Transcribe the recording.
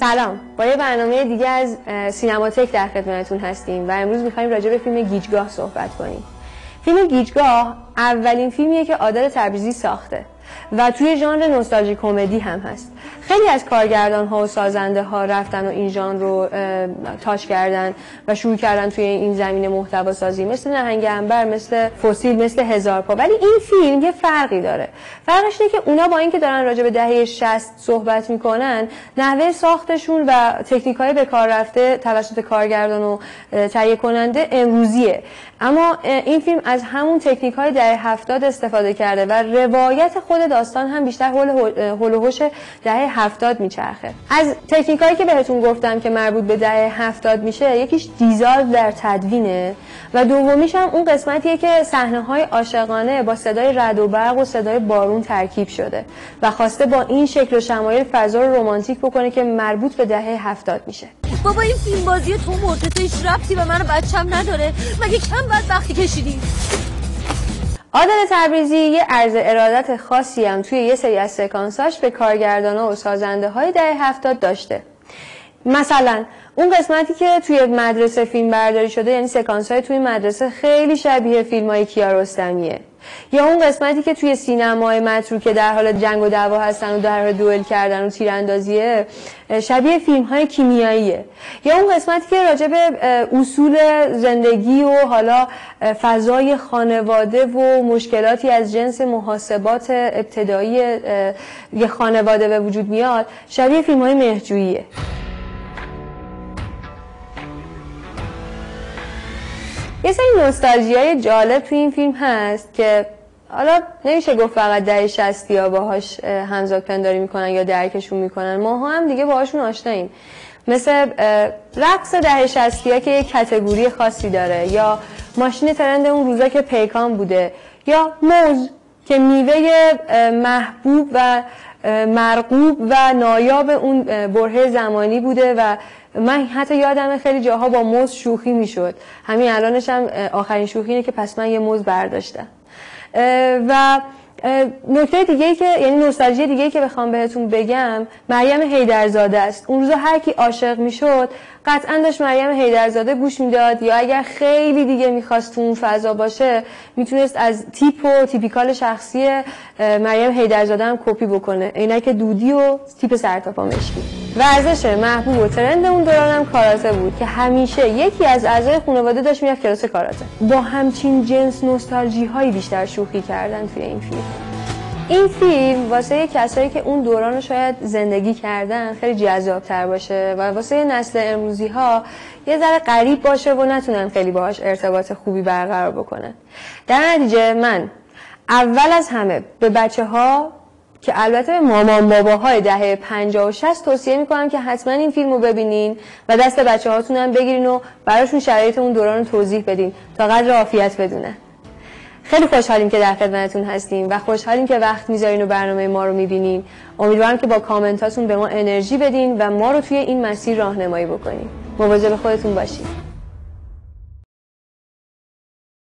سلام، با یه برنامه دیگه از سینماتک در خدمتتون هستیم و امروز می‌خوایم راجع به فیلم گیجگاه صحبت کنیم. فیلم گیجگاه اولین فیلمیه که عادل تبریزی ساخته و توی ژانر نوستالژی کمدی هم هست. خیلی از کارگردان‌ها و سازنده‌ها رفتن و این ژانر رو تاچ کردن و شروع کردن توی این زمینه محتوا سازی، مثل نهنگ عنبر، مثل فسیل، مثل هزار پا. ولی این فیلم یه فرقی داره. فرقش اینه که اونا با اینکه دارن راجع به دهه 60 صحبت میکنن، نحوه ساختشون و تکنیک‌های به کار رفته توسط کارگردان و تهیه کننده امروزیه. اما این فیلم از همون تکنیک‌های دهه 70 استفاده کرده و روایت خود داستان هم بیشتر هول و هوش دهه 70 میچرخه. از تکنیکایی که بهتون گفتم که مربوط به دهه 70 میشه، یکیش دیزالو در تدوینه و دومیش هم اون قسمتیه که صحنه‌های عاشقانه با صدای رعد و برق و صدای بارون ترکیب شده و خواسته با این شکل و شمایل فضا رو رمانتیک بکنه که مربوط به دهه 70 میشه. بابا این فیلم بازی تو مرتضیش ربطی به من و بچه‌م نداره. مگه کم بدبختی کشیدی؟ عادل تبریزی یه عرض ارادت خاصی هم توی یه سری از سکانساش به کارگردانا و سازنده‌های دهه 70 داشته. مثلا اون قسمتی که توی مدرسه فیلم برداری شده، یعنی سکانس‌های توی مدرسه، خیلی شبیه فیلم‌های کیارستمیه. یا اون قسمتی که توی سینمای متروکه در حال جنگ و دعوا هستن و در حال دوئل کردن و تیراندازیه، شبیه فیلم‌های کیمیاییه. یا اون قسمتی که راجع به اصول زندگی و حالا فضای خانواده و مشکلاتی از جنس محاسبات ابتدایی یه خانواده به وجود میاد، شبیه فیلم‌های مهرجوییه. یه سری نوستالژیای جالب توی این فیلم هست که حالا نمیشه گفت فقط دهه 60ها باهاش همزاد پنداری میکنن یا درکشون میکنن، ماها هم دیگه باهاشون آشناییم. مثل رقص دهه 60ها که یک کاتگوری خاصی داره، یا ماشین ترند اون روزا که پیکان بوده، یا موز که میوه محبوب و مرغوب و نایاب اون برهه زمانی بوده و من حتی یادمه خیلی جاها با موز شوخی میشد. همین الانش هم آخرین شوخی اینه که پس من یه موز برداشتم. و نکته دیگه‌ای که یعنی نوستالژی دیگه‌ای که بخوام بهتون بگم، مریم حیدرزاده است. اون روزا هر کی عاشق میشد قطعا داشت مریم حیدرزاده گوش میداد، یا اگر خیلی دیگه میخواست تو اون فضا باشه میتونست از تیپ و تیپیکال شخصی مریم حیدرزاده هم کپی بکنه. عینک دودی و تیپ سرتاپا مشکی. ورزش محبوب و ترند اون دوران هم کاراته بود که همیشه یکی از اعضای خانواده داشت میرفت کلاس کاراته. با همچین جنس نوستالژی هایی بیشتر شوخی کردن توی این فیلم. این فیلم واسه کسایی که اون دوران رو شاید زندگی کردن خیلی جذاب‌تر باشه و واسه نسل امروزی ها یه ذره غریب باشه و نتونن خیلی باهاش ارتباط خوبی برقرار بکنن. در نتیجه من اول از همه به بچه‌ها که البته به مامان باباهای دهه 50 و 60 توصیه میکنم که حتما این فیلم رو ببینین و دست بچه‌هاتون هم بگیرین و براشون شرایط اون دوران رو توضیح بدین تا قدر عافیت بدونن. خیلی خوشحالیم که در خدمتتون هستیم و خوشحالیم که وقت میذارین و برنامه ما رو میبینین. امیدوارم که با کامنتاتون به ما انرژی بدین و ما رو توی این مسیر راهنمایی بکنین. مواظب خودتون باشین.